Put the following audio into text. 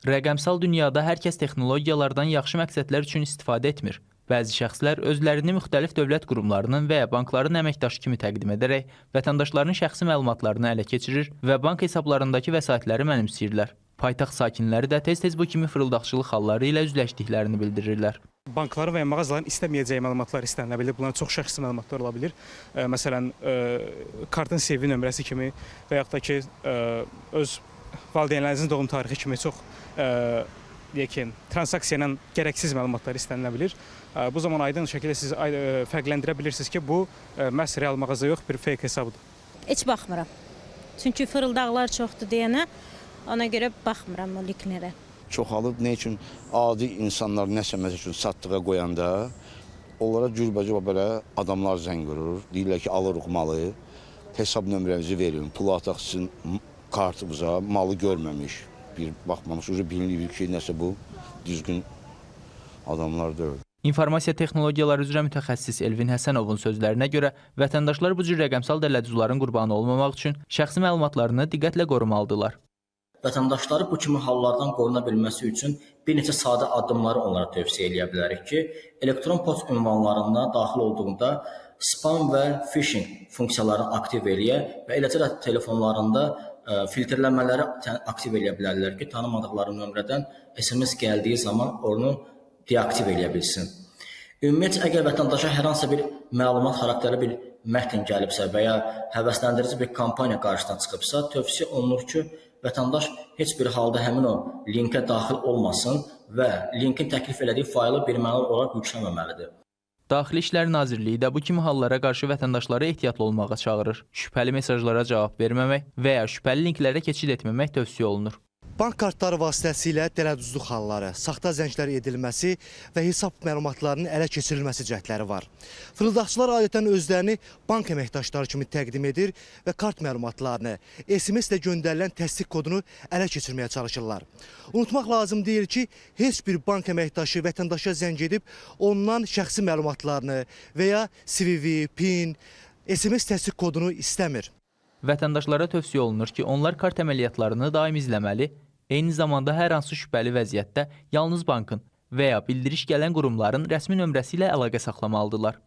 Rəqəmsal dünyada hər kəs texnologiyalardan yaxşı məqsədlər üçün istifadə etmir. Bəzi şəxslər özlərini müxtəlif dövlət qurumlarının və ya bankların əməkdaşı kimi təqdim edərək vətəndaşların şəxsi məlumatlarını ələ keçirir və bank hesablarındakı vəsaitləri mənimsəyirlər. Paytaxt sakinləri də tez-tez bu kimi fırıldaqçılıq halları ilə üzləşdiklərini bildirirlər. Bankların və ya mağazaların istəməyəcəyi məlumatlar istənilə bilir. Bunlar çox şəxsi məlumatlar ola bilir. Məsələn, kartın CV nömrəsi kimi və yaxud da ki, öz valideynlərinizin doğum tarixi kimi çox transaksiya ilə gərəksiz məlumatlar istənilə bilir. Bu zaman aydın şəkildə siz fərqləndirə bilirsiniz ki, bu məhz real mağaza yox, bir fake hesabdır. Heç baxmıram. Çünki fırıldaqlar çoxdur deyənə, ona görə baxmıram o linklərə. Çoxalıb nə üçün adi insanlar nəsə məsəl üçün satdığa qoyanda onlara cürbəcə belə adamlar zəng vurur. Deyirlər ki, alırıq malı, hesab nömrənizi verin, pul ataq sizin kartımıza, malı görməmiş, bir baxmamış, bilinir ki, nəsə bu düzgün adamlar deyil. İnformasiya texnologiyaları üzrə mütəxəssis Elvin Həsənovun sözlərinə görə vətəndaşlar bu cür rəqəmsal dələduzların qurbanı olmamaq üçün şəxsi məlumatlarını diqqətlə qorumalıdırlar. Vətəndaşları bu kimi hallardan qoruna bilməsi üçün bir neçə sadə addımları onlara tövsiyə edə bilərik ki, elektron poçt ünvanlarına daxil olduğunda spam və phishing funksiyalarını aktiv eləyə və eləcə də telefonlarında filtrləmələri aktiv eləyə bilərlər ki, tanımadıqları nömrədən SMS gəldiyi zaman onu deaktiv eləyə bilsin. Ümumiyyətlə, əgər vətəndaşa hər hansı bir məlumat xarakterli bir mətn gəlibsə və ya həvəsləndirici bir kampaniya qarşısına çıxıbsa, tövsiyə olunur ki, vətəndaş heç bir halda həmin o linkə daxil olmasın və linkin təklif elədiyi faylı birmənalı olaraq yükləməməlidir. Daxili İşlər Nazirliyi də bu kimi hallara qarşı vətəndaşları ehtiyatlı olmağa çağırır. Şübhəli mesajlara cavab verməmək və ya şübhəli linklərə keçid etməmək tövsiyə olunur. Bank kartları vasitəsilə dələduzluq halları, saxta zənglər edilməsi və hesab məlumatlarının ələ keçirilməsi cəhdləri var. Fırıldaqçılar adətən özlərini bank əməkdaşları kimi təqdim edir və kart məlumatlarını, SMS ilə göndərilən təsdiq kodunu ələ keçirməyə çalışırlar. Unutmaq lazım deyil ki, heç bir bank əməkdaşı vətəndaşa zəng edib ondan şəxsi məlumatlarını və ya CVV, PIN, SMS təsdiq kodunu istəmir. Vətəndaşlara tövsiyə olunur ki, onlar kart əməliyyatlarını daim izləməli, eyni zamanda hər hansı şübhəli vəziyyətdə yalnız bankın və ya bildiriş gələn qurumların rəsmi nömrəsi ilə əlaqə saxlamalıdırlar.